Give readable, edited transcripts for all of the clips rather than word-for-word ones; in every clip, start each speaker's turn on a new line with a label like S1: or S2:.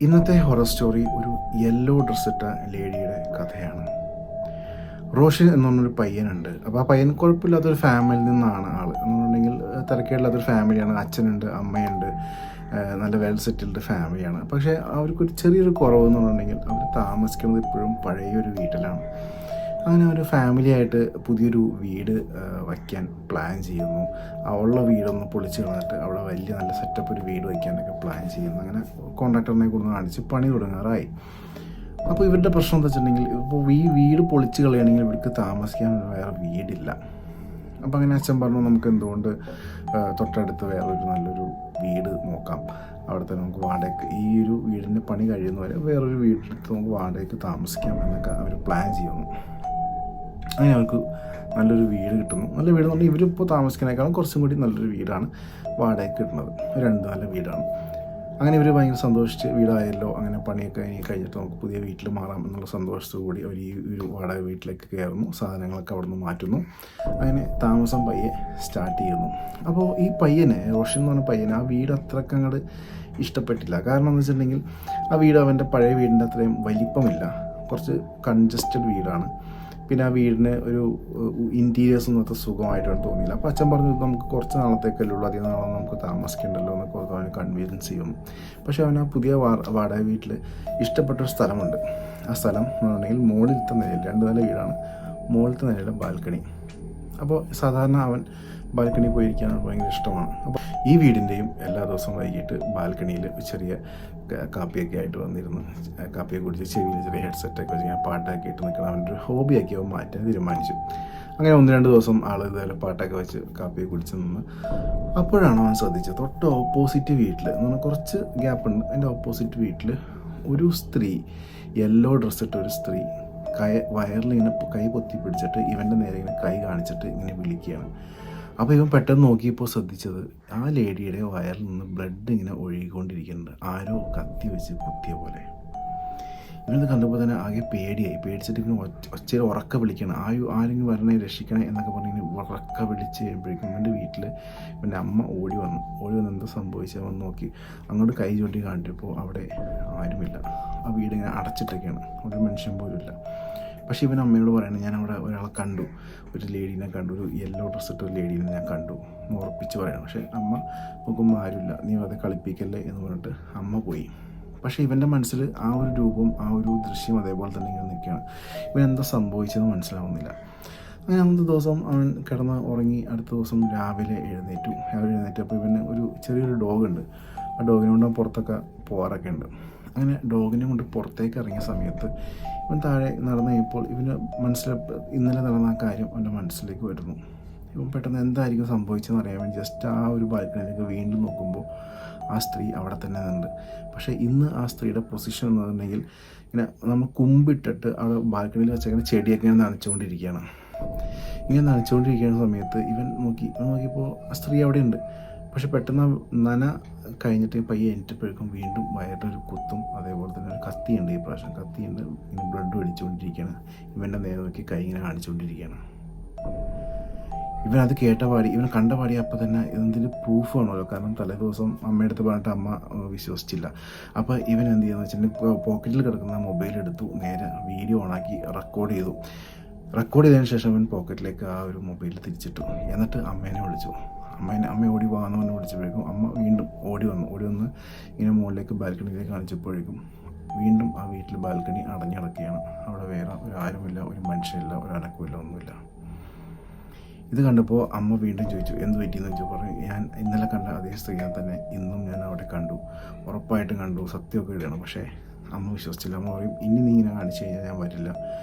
S1: ഇന്നത്തെ horror story ഒരു yellow ഡ്രസ്സിട്ട ലേഡിയുടെ കഥയാണ്. റോഷൻ എന്ന് പറഞ്ഞൊരു പയ്യനുണ്ട്. അപ്പോൾ ആ പയ്യൻ കുഴപ്പമില്ലാത്തൊരു ഫാമിലിയിൽ നിന്നാണ് ആൾ എന്നുണ്ടെങ്കിൽ തിരക്കേടില്ലാത്തൊരു ഫാമിലിയാണ്. അച്ഛനുണ്ട്, അമ്മയുണ്ട്, നല്ല വെൽ സെറ്റിൽഡ് ഫാമിലിയാണ്. പക്ഷേ അവർക്കൊരു ചെറിയൊരു കുറവെന്ന് പറഞ്ഞിട്ടുണ്ടെങ്കിൽ അവർ താമസിക്കുന്നത് ഇപ്പോഴും പഴയൊരു വീട്ടിലാണ്. അങ്ങനെ ഒരു ഫാമിലിയായിട്ട് പുതിയൊരു വീട് വയ്ക്കാൻ പ്ലാൻ ചെയ്യുന്നു. ഉള്ള വീടൊന്ന് പൊളിച്ച് കളഞ്ഞിട്ട് അവിടെ വലിയ നല്ല സെറ്റപ്പ് ഒരു വീട് വയ്ക്കാനൊക്കെ പ്ലാൻ ചെയ്യുന്നു. അങ്ങനെ കോൺട്രാക്ടറിനെ കൊണ്ട് കാണിച്ച് പണി തുടങ്ങാറായി. അപ്പോൾ ഇവരുടെ പ്രശ്നം എന്താ വെച്ചിട്ടുണ്ടെങ്കിൽ, ഇപ്പോൾ ഈ വീട് പൊളിച്ച് കളയണമെങ്കിൽ ഇവർക്ക് താമസിക്കാൻ വേറെ വീടില്ല. അപ്പോൾ അങ്ങനെ അച്ഛൻ പറഞ്ഞു, നമുക്ക് എന്തുകൊണ്ട് തൊട്ടടുത്ത് വേറൊരു നല്ലൊരു വീട് നോക്കാം, അവിടെ തന്നെ നമുക്ക് വാടകയ്ക്ക് ഈ ഒരു വീടിൻ്റെ പണി കഴിയുന്നവരെ വേറൊരു വീടെടുത്ത് നമുക്ക് വാടകയ്ക്ക് താമസിക്കാം എന്നൊക്കെ അവർ പ്ലാൻ ചെയ്യുന്നു. അങ്ങനെ അവർക്ക് നല്ലൊരു വീട് കിട്ടുന്നു. നല്ല വീട് എന്ന് പറഞ്ഞാൽ ഇവരിപ്പോൾ താമസിക്കുന്നതിനേക്കാളും കുറച്ചും കൂടി നല്ലൊരു വീടാണ് വാടകയ്ക്ക് കിട്ടുന്നത്. രണ്ട് നല്ല വീടാണ്. അങ്ങനെ ഇവർ ഭയങ്കര സന്തോഷിച്ച്, വീടായല്ലോ, അങ്ങനെ പണിയൊക്കെ കഴിഞ്ഞിട്ട് നമുക്ക് പുതിയ വീട്ടിൽ മാറാം എന്നുള്ള സന്തോഷത്തോടു കൂടി അവർ ഈ ഒരു വാടക വീട്ടിലേക്ക് കയറുന്നു. സാധനങ്ങളൊക്കെ അവിടെ നിന്ന് മാറ്റുന്നു. അങ്ങനെ താമസം പയ്യെ സ്റ്റാർട്ട് ചെയ്യുന്നു. അപ്പോൾ ഈ പയ്യന്, റോഷൻ എന്ന് പറഞ്ഞ പയ്യന്, ആ വീട് അത്രയ്ക്ക് അങ്ങോട്ട് ഇഷ്ടപ്പെട്ടില്ല. കാരണം എന്ന് വെച്ചിട്ടുണ്ടെങ്കിൽ ആ വീട് അവൻ്റെ പഴയ വീടിൻ്റെ അത്രയും വലിപ്പമില്ല. കുറച്ച് കൺജസ്റ്റഡ് വീടാണ്. പിന്നെ ആ വീടിന് ഒരു ഇൻറ്റീരിയേഴ്സ് ഒന്നും അത്ര സുഖമായിട്ടൊന്നും തോന്നിയില്ല. അപ്പോൾ അച്ഛൻ പറഞ്ഞു, നമുക്ക് കുറച്ച് നാളത്തേക്കല്ലേ ഉള്ളൂ, അധികം നാളെ നമുക്ക് താമസിക്കേണ്ടല്ലോ എന്നൊക്കെ അവന് കൺവീൻസ് ചെയ്യുന്നു. പക്ഷേ അവൻ ആ പുതിയ വാടക വീട്ടിൽ ഇഷ്ടപ്പെട്ടൊരു സ്ഥലമുണ്ട്. ആ സ്ഥലം എന്ന് പറഞ്ഞിട്ടുണ്ടെങ്കിൽ മുകളിലത്തെ നിലയിൽ, രണ്ട് നില വീടാണ്, മുകളിലത്തെ നിലയിലെ ബാൽക്കണി. അപ്പോൾ സാധാരണ അവൻ ബാൽക്കണി പോയിരിക്കാൻ ഭയങ്കര ഇഷ്ടമാണ്. അപ്പോൾ ഈ വീടിൻ്റെയും എല്ലാ ദിവസവും വൈകിട്ട് ബാൽക്കണിയിൽ ചെറിയ കാപ്പിയൊക്കെ ആയിട്ട് വന്നിരുന്നു, കാപ്പിയൊക്കെ കുടിച്ച് ചെവിയിൽ ചെറിയ ഹെഡ്സെറ്റൊക്കെ വെച്ച് ഞാൻ പാട്ടൊക്കെ ഇട്ട് നിൽക്കണം അവൻ്റെ ഒരു ഹോബിയാക്കി അവൻ മാറ്റാൻ തീരുമാനിച്ചു. അങ്ങനെ 1-2 ദിവസം ആൾ ഇതുപോലെ പാട്ടൊക്കെ വെച്ച് കാപ്പിയൊക്കെ കുടിച്ച് നിന്ന്. അപ്പോഴാണ് അവൻ ശ്രദ്ധിച്ചത്, തൊട്ട് ഓപ്പോസിറ്റ് വീട്ടിൽ എന്ന് പറഞ്ഞാൽ കുറച്ച് ഗ്യാപ്പുണ്ട്, അതിൻ്റെ ഓപ്പോസിറ്റ് വീട്ടിൽ ഒരു സ്ത്രീ, യെല്ലോ ഡ്രസ്സിട്ട ഒരു സ്ത്രീ വയറിലിങ്ങനെ കൈ പൊത്തി പിടിച്ചിട്ട് ഇവൻ്റെ നേരെ ഇങ്ങനെ കൈ കാണിച്ചിട്ട് ഇങ്ങനെ വിളിക്കുകയാണ്. അപ്പോൾ ഇവൻ പെട്ടെന്ന് നോക്കിയപ്പോൾ ശ്രദ്ധിച്ചത്, ആ ലേഡിയുടെ വയറിൽ നിന്ന് ബ്ലഡ് ഇങ്ങനെ ഒഴുകിക്കൊണ്ടിരിക്കുന്നുണ്ട്, ആരോ കത്തി വെച്ച് കുത്തിയ പോലെ. ഇവനത് കണ്ടപ്പോൾ തന്നെ ആകെ പേടിയായി. പേടിച്ചിട്ട് ഇങ്ങനെ ഒച്ചയിൽ ഉറക്ക വിളിക്കണം, ആരെങ്കിലും വരണേ, രക്ഷിക്കണേ എന്നൊക്കെ പറഞ്ഞ് ഇങ്ങനെ ഉറക്ക വിളിച്ച് കഴിയുമ്പോഴേക്കും ഇവൻ്റെ വീട്ടിൽ ഇവൻ്റെ അമ്മ ഓടി വന്നു എന്താ സംഭവിച്ചവൻ നോക്കി അങ്ങോട്ട് കൈ ചൂണ്ടി കാണിച്ചപ്പോൾ അവിടെ ആരുമില്ല. ആ വീടിങ്ങനെ അടച്ചിട്ടൊക്കെയാണ്, ഒരു മനുഷ്യൻ പോലും ഇല്ല. പക്ഷേ ഇവൻ അമ്മയോട് പറയണം, ഞാൻ അവിടെ ഒരാളെ കണ്ടു, ഒരു ലേഡീനെ കണ്ടു, ഒരു യെല്ലോ ഡ്രസ് ഇട്ട ഒരു ലേഡീനെ ഞാൻ കണ്ടു എന്ന് ഉറപ്പിച്ച് പറയണം. പക്ഷേ അമ്മ നോക്കുമ്പോൾ ആരുമില്ല. നീ അത് കളിപ്പിക്കല്ലേ എന്ന് പറഞ്ഞിട്ട് അമ്മ പോയി. പക്ഷേ ഇവൻ്റെ മനസ്സിൽ ആ ഒരു രൂപം, ആ ഒരു ദൃശ്യം അതേപോലെ തന്നെ ഇങ്ങനെ നിൽക്കുകയാണ്. ഇവൻ എന്താ സംഭവിച്ചതെന്ന് മനസ്സിലാവുന്നില്ല. അങ്ങനെ അന്നത്തെ ദിവസം അവൻ കിടന്ന് ഉറങ്ങി. അടുത്ത ദിവസം രാവിലെ എഴുന്നേറ്റപ്പോൾ ഇവന് ഒരു ചെറിയൊരു ഡോഗുണ്ട്. ആ ഡോഗിനെ കൊണ്ട് പുറത്തൊക്കെ പോകാറൊക്കെ ഉണ്ട്. അങ്ങനെ ഡോഗിനെ കൊണ്ട് പുറത്തേക്ക് ഇറങ്ങിയ സമയത്ത് ഇവൻ താഴെ നടന്നു കഴിഞ്ഞപ്പോൾ ഇവന് ഇന്നലെ നടന്ന ആ കാര്യം അവൻ്റെ മനസ്സിലേക്ക് വരുന്നു. ഇവൻ പെട്ടെന്ന് എന്തായിരിക്കും സംഭവിച്ചതെന്ന് അറിയാൻ വേണ്ടി ജസ്റ്റ് ആ ഒരു ബാൽക്കണിയിലേക്ക് വീണ്ടും നോക്കുമ്പോൾ ആ സ്ത്രീ അവിടെ തന്നെ ഉണ്ട്. പക്ഷേ ഇന്ന് ആ സ്ത്രീയുടെ പൊസിഷൻ എന്ന് പറഞ്ഞിട്ടുണ്ടെങ്കിൽ ഇങ്ങനെ നമ്മൾ കുമ്പിട്ടിട്ട് അവിടെ ബാൽക്കണിയിൽ വെച്ചേക്കുന്ന ചെടിയൊക്കെ ഇങ്ങനെ നനച്ചുകൊണ്ടിരിക്കുകയാണ്. ഇങ്ങനെ നനച്ചുകൊണ്ടിരിക്കുന്ന സമയത്ത് ഇവൻ നോക്കിയപ്പോൾ ആ സ്ത്രീ അവിടെ ഉണ്ട്. പക്ഷെ പെട്ടെന്ന് നന കഴിഞ്ഞിട്ട് പയ്യെ എണീറ്റപ്പോഴേക്കും വീണ്ടും വയറിലൊരു കുത്തും, അതേപോലെ തന്നെ ഒരു കത്തിയുണ്ട്. ഈ പ്രാവശ്യം കത്തിയുണ്ട്, ഇങ്ങനെ ബ്ലഡ് ഒഴിച്ചുകൊണ്ടിരിക്കുകയാണ്. ഇവൻ്റെ നേരെ നോക്കി കൈ ഇങ്ങനെ കാണിച്ചുകൊണ്ടിരിക്കുകയാണ്. ഇവനത് ഇവൻ കണ്ട പാടി അപ്പം തന്നെ എന്തിന് പ്രൂഫ് വേണമല്ലോ. കാരണം തലേദിവസം അമ്മയുടെ അടുത്ത് പറഞ്ഞിട്ട് അമ്മ വിശ്വസിച്ചില്ല. അപ്പോൾ ഇവൻ എന്ത് ചെയ്യുന്നത് വെച്ചിട്ടുണ്ടെങ്കിൽ പോക്കറ്റിൽ കിടക്കുന്ന മൊബൈൽ എടുത്തു, നേരെ വീഡിയോ ഓണാക്കി റെക്കോർഡ് ചെയ്തതിന് ശേഷം അവൻ പോക്കറ്റിലേക്ക് ആ ഒരു മൊബൈൽ തിരിച്ചിട്ടു. എന്നിട്ട് അമ്മേനെ വിളിച്ചു. അമ്മ ഓടി വാന്ന് പറഞ്ഞ് വിളിച്ചപ്പോഴേക്കും അമ്മ വീണ്ടും ഓടി വന്ന് ഇങ്ങനെ മുകളിലേക്ക് ബാൽക്കണിയിലേക്ക് കാണിച്ചപ്പോഴേക്കും വീണ്ടും ആ വീട്ടിൽ ബാൽക്കണി അടഞ്ഞിടക്കുകയാണ്. അവിടെ വേറെ ആരുമില്ല, ഒരു മനുഷ്യനില്ല, ഒരു അനക്കമില്ല, ഒന്നുമില്ല. ഇത് കണ്ടപ്പോൾ അമ്മ വീണ്ടും ചോദിച്ചു, എന്ത് പറ്റിയെന്ന് ചോദിച്ചു. പറഞ്ഞു, ഞാൻ ഇന്നലെ കണ്ട അതേ സ്ത്രീയെ തന്നെ ഇന്നും ഞാൻ അവിടെ കണ്ടു, ഉറപ്പായിട്ടും കണ്ടു, സത്യമൊക്കെ ഇടണം. പക്ഷേ അമ്മ വിശ്വസിച്ചില്ല. അമ്മ പറയും, ഇനി നീ ഇങ്ങനെ കാണിച്ചു കഴിഞ്ഞാൽ ഞാൻ വരില്ല,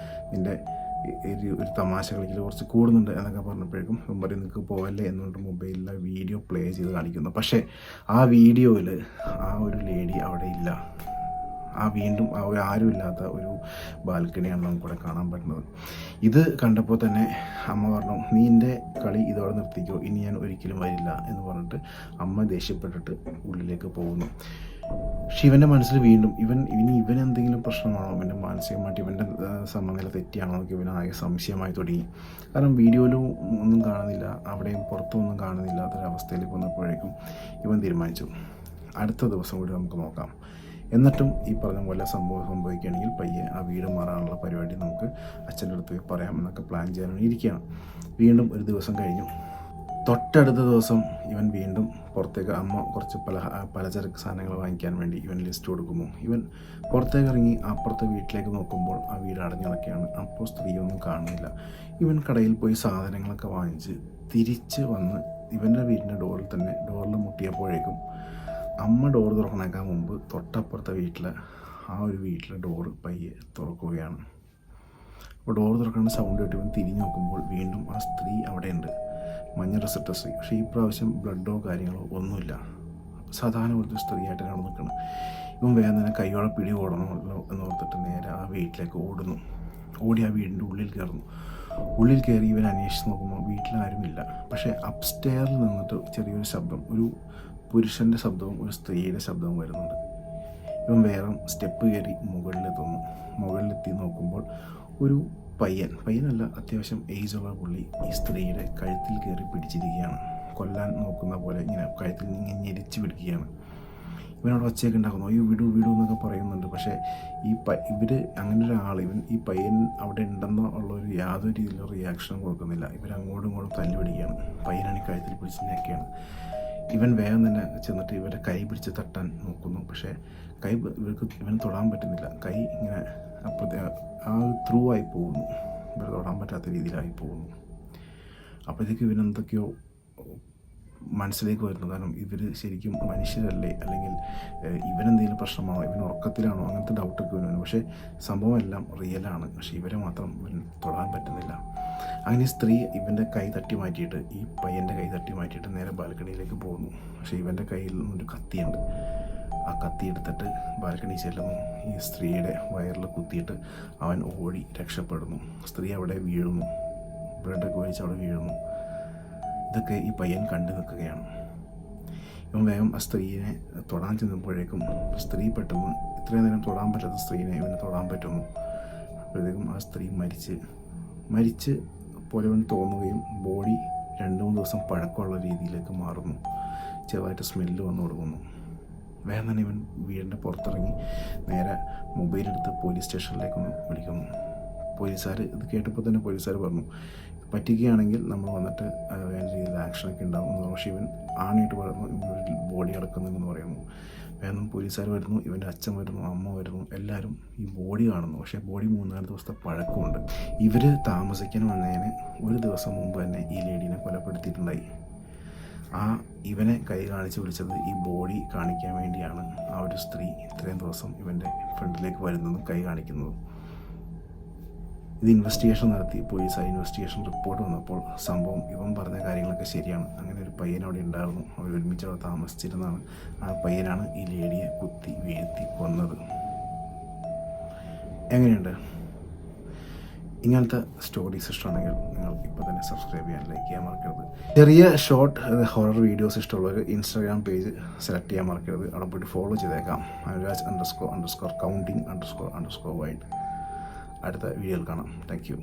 S1: നിൻ്റെ ഒരു തമാശ കളിക്കൽ കുറച്ച് കൂടുന്നുണ്ട് എന്നൊക്കെ പറഞ്ഞപ്പോഴേക്കും പറയും, നിങ്ങൾക്ക് പോവല്ലേ എന്നുകൊണ്ട് മൊബൈലിൽ വീഡിയോ പ്ലേ ചെയ്ത് കാണിക്കുന്നു. പക്ഷേ ആ വീഡിയോയിൽ ആ ഒരു ലേഡി അവിടെ ഇല്ല. വീണ്ടും ആരുമില്ലാത്ത ഒരു ബാൽക്കണിയാണ് നമുക്കിവിടെ കാണാൻ പറ്റുന്നത്. ഇത് കണ്ടപ്പോൾ തന്നെ അമ്മ പറഞ്ഞു, നീൻ്റെ കളി ഇതോടെ നിർത്തിക്കോ, ഇനി ഞാൻ ഒരിക്കലും വരില്ല എന്ന് പറഞ്ഞിട്ട് അമ്മ ദേഷ്യപ്പെട്ടിട്ട് ഉള്ളിലേക്ക് പോകുന്നു. ശിവൻ്റെ മനസ്സിൽ വീണ്ടും ഇവൻ എന്തെങ്കിലും പ്രശ്നമാണോ, ഇവൻ്റെ മാനസികമായിട്ട് ഇവൻ്റെ സമനില തെറ്റിയാണോ എന്നൊക്കെ ഇവൻ ആകെ സംശയമായി തുടങ്ങി. കാരണം വീഡിയോയിലും ഒന്നും കാണുന്നില്ല, അവിടെയും പുറത്തൊന്നും കാണുന്നില്ലാത്തൊരവസ്ഥയിലേക്ക് വന്നപ്പോഴേക്കും ഇവൻ തീരുമാനിച്ചു, അടുത്ത ദിവസം കൂടി നമുക്ക് നോക്കാം എന്നിട്ടും ഈ പറഞ്ഞ പോലെ സംഭവിക്കുകയാണെങ്കിൽ പയ്യെ ആ വീട് മാറാനുള്ള പരിപാടി നമുക്ക് അച്ഛൻ്റെ അടുത്ത് പോയി പറയാം എന്നൊക്കെ പ്ലാൻ ചെയ്യാൻ ഇരിക്കുകയാണ്. വീണ്ടും ഒരു ദിവസം കഴിഞ്ഞു. തൊട്ടടുത്ത ദിവസം ഇവൻ വീണ്ടും പുറത്തേക്ക്, അമ്മ കുറച്ച് പലചരക്ക് സാധനങ്ങൾ വാങ്ങിക്കാൻ വേണ്ടി ഇവൻ ലിസ്റ്റ് കൊടുക്കുന്നു. ഇവൻ പുറത്തേക്ക് ഇറങ്ങി അപ്പുറത്തെ വീട്ടിലേക്ക് നോക്കുമ്പോൾ ആ വീട് അടഞ്ഞു കിടക്കുകയാണ്. അപ്പോൾ സ്ത്രീയൊന്നും കാണുന്നില്ല. ഇവൻ കടയിൽ പോയി സാധനങ്ങളൊക്കെ വാങ്ങിച്ച് തിരിച്ച് വന്ന് ഇവൻ്റെ വീടിൻ്റെ ഡോറിൽ മുട്ടിയപ്പോഴേക്കും അമ്മ ഡോർ തുറക്കണേക്കാൻ മുമ്പ് തൊട്ടപ്പുറത്തെ വീട്ടിലെ ഡോറ് പയ്യെ തുറക്കുകയാണ്. അപ്പോൾ ഡോർ തുറക്കേണ്ട സൗണ്ട് കേട്ട് ഇവൻ തിരിഞ്ഞ് നോക്കുമ്പോൾ വീണ്ടും ആ സ്ത്രീ അവിടെയുണ്ട്, മഞ്ഞ ഡ്രസ്സിട്ട സ്ത്രീ. പക്ഷേ ഈ പ്രാവശ്യം ബ്ലഡോ കാര്യങ്ങളോ ഒന്നുമില്ല, സാധാരണ പോലത്തെ സ്ത്രീയായിട്ട് കാണാൻ നിൽക്കണം. ഇവൻ വേഗം തന്നെ കൈയോടെ പിടി ഓടണമല്ലോ എന്നോർത്തിട്ട് നേരെ ആ വീട്ടിലേക്ക് ഓടി ആ വീടിൻ്റെ ഉള്ളിൽ കയറി ഇവൻ അന്വേഷിച്ച് നോക്കുമ്പോൾ വീട്ടിലാരുമില്ല. പക്ഷേ അപ്സ്റ്റെയറിൽ നിന്നിട്ട് ചെറിയൊരു ശബ്ദം, ഒരു പുരുഷൻ്റെ ശബ്ദവും ഒരു സ്ത്രീയുടെ ശബ്ദവും വരുന്നുണ്ട്. ഇവൻ വേറെ സ്റ്റെപ്പ് കയറി മുകളിലെത്തി നോക്കുമ്പോൾ ഒരു പയ്യനല്ല, അത്യാവശ്യം ഏജുള്ള പുള്ളി ഈ സ്ത്രീയുടെ കഴുത്തിൽ കയറി പിടിച്ചിരിക്കുകയാണ്. കൊല്ലാൻ നോക്കുന്ന പോലെ ഇങ്ങനെ കഴുത്തിൽ ഇങ്ങനെ ഞെരിച്ച് പിടിക്കുകയാണ്. ഇവനോട് ഒച്ചയൊക്കെ ഉണ്ടാക്കുന്നു, അയ്യോ വിടൂ എന്നൊക്കെ പറയുന്നുണ്ട്. പക്ഷേ ഇവർ അങ്ങനെ ഒരാൾ, ഈ പയ്യൻ അവിടെ ഉണ്ടെന്നോ ഉള്ളൊരു യാതൊരു രീതിയിലുള്ള റിയാക്ഷനും കൊടുക്കുന്നില്ല. ഇവരങ്ങോട്ടും ഇങ്ങോട്ടും തല്ലി പിടിക്കുകയാണ്. പയ്യനാണ് ഈ കഴുത്തിൽ പിടിച്ചിരിക്കുകയാണ്. ഇവൻ വേഗം തന്നെ ചെന്നിട്ട് ഇവരെ കൈ പിടിച്ച് തട്ടാൻ നോക്കുന്നു. പക്ഷേ ഇവന് തൊടാൻ പറ്റുന്നില്ല. കൈ ഇങ്ങനെ ത്രൂ ആയി പോകുന്നു, ഇവർ തൊടാൻ പറ്റാത്ത രീതിയിലായി പോകുന്നു. അപ്പോഴത്തേക്ക് ഇവനെന്തൊക്കെയോ മനസ്സിലേക്ക് വരുന്നു. കാരണം ഇവർ ശരിക്കും മനുഷ്യരല്ലേ, അല്ലെങ്കിൽ ഇവനെന്തെങ്കിലും പ്രശ്നമാണോ, ഇവൻ ഉറക്കത്തിലാണോ, അങ്ങനത്തെ ഡൗട്ടൊക്കെ വരുന്നു. പക്ഷേ സംഭവമെല്ലാം റിയലാണ്. പക്ഷേ ഇവരെ മാത്രം ഇവൻ തൊടാൻ പറ്റുന്നില്ല. അങ്ങനെ സ്ത്രീ ഇവൻ്റെ കൈ തട്ടി മാറ്റിയിട്ട്, ഈ പയ്യൻ്റെ കൈ തട്ടി മാറ്റിയിട്ട് നേരെ ബാൽക്കണിയിലേക്ക് പോകുന്നു. പക്ഷേ ഇവൻ്റെ കയ്യിൽ നിന്നൊരു കത്തിയുണ്ട്. ആ കത്തി എടുത്തിട്ട് ബാൽക്കണി ചെല്ലുന്നു. ഈ സ്ത്രീയുടെ വയറിൽ കുത്തിയിട്ട് അവൻ ഓടി രക്ഷപ്പെടുന്നു. സ്ത്രീ അവിടെ വീഴുന്നു, ബ്ലഡൊക്കെ ഒഴിച്ച് അവിടെ വീഴുന്നു. ഇതൊക്കെ ഈ പയ്യൻ കണ്ടു നിൽക്കുകയാണ്. ഇവൻ വേഗം ആ സ്ത്രീയെ തൊടാൻ ചെന്നപ്പോഴേക്കും സ്ത്രീ പെട്ടെന്ന്, ഇത്രയും നേരം തൊടാൻ പറ്റാത്ത സ്ത്രീനെ ഇവന് തൊടാൻ പറ്റുന്നു. അപ്പോഴത്തേക്കും ആ സ്ത്രീ മരിച്ച് പോലെ അവന് തോന്നുകയും ബോഡി 2-3 ദിവസം പഴക്കമുള്ള രീതിയിലേക്ക് മാറുന്നു. ചെറുതായിട്ട് സ്മെല്ല് വന്നു കൊടുക്കുന്നു. വേഗം തന്നെ ഇവൻ വീടിൻ്റെ പുറത്തിറങ്ങി നേരെ മൊബൈലെടുത്ത് പോലീസ് സ്റ്റേഷനിലേക്കൊന്ന് വിളിക്കുന്നു. പോലീസുകാർ ഇത് കേട്ടപ്പോൾ തന്നെ പോലീസുകാർ പറഞ്ഞു, പറ്റുകയാണെങ്കിൽ നമ്മൾ വന്നിട്ട് വേണ്ട രീതിയിൽ ആക്ഷനൊക്കെ ഉണ്ടാകും. പക്ഷേ ഇവൻ ആണിയിട്ട് പറഞ്ഞു ഇവൻ്റെ ബോഡി കിടക്കുന്നുണ്ടെന്ന് പറയുന്നു. വേഗം പോലീസുകാർ വരുന്നു, ഇവൻ്റെ അച്ഛൻ വരുന്നു, അമ്മ വരുന്നു, എല്ലാവരും ഈ ബോഡി കാണുന്നു. പക്ഷേ ബോഡി 3-4 ദിവസത്തെ പഴക്കമുണ്ട്. ഇവർ താമസിക്കാൻ വന്നതിന് ഒരു ദിവസം മുമ്പ് തന്നെ ഈ ലേഡീനെ കൊലപ്പെടുത്തിയിട്ടുണ്ടായി. ഇവനെ കൈ കാണിച്ച് വിളിച്ചത് ഈ ബോഡി കാണിക്കാൻ വേണ്ടിയാണ് ആ ഒരു സ്ത്രീ ഇത്രയും ദിവസം ഇവൻ്റെ ഫ്രണ്ടിലേക്ക് വരുന്നതും കൈ കാണിക്കുന്നതും. ഇത് ഇൻവെസ്റ്റിഗേഷൻ നടത്തി പോലീസ്. ആ ഇൻവെസ്റ്റിഗേഷൻ റിപ്പോർട്ട് വന്നപ്പോൾ സംഭവം ഇവൻ പറഞ്ഞ കാര്യങ്ങളൊക്കെ ശരിയാണ്. അങ്ങനെ ഒരു പയ്യൻ അവിടെ ഉണ്ടായിരുന്നു, അവർ ഒരുമിച്ച് അവിടെ താമസിച്ചിരുന്നതാണ്. ആ പയ്യനാണ് ഈ ലേഡിയെ കുത്തി വീഴ്ത്തി കൊന്നത്. എങ്ങനെയുണ്ട്? ഇങ്ങനത്തെ സ്റ്റോറീസ് ഇഷ്ടമാണെങ്കിൽ നിങ്ങൾ ഇപ്പോൾ തന്നെ സബ്സ്ക്രൈബ് ചെയ്യാൻ, ലൈക്ക് ചെയ്യാൻ മറക്കരുത്. ചെറിയ ഷോർട്ട് ഹൊറർ വീഡിയോസ് ഇഷ്ടമുള്ളവർ ഇൻസ്റ്റാഗ്രാം പേജ് സെലക്ട് ചെയ്യാൻ മറക്കരുത്. അവിടെ പോയിട്ട് ഫോളോ ചെയ്തേക്കാം. Anuraj__counting__wide. അടുത്ത വീഡിയോയിൽ കാണാം. Thank you.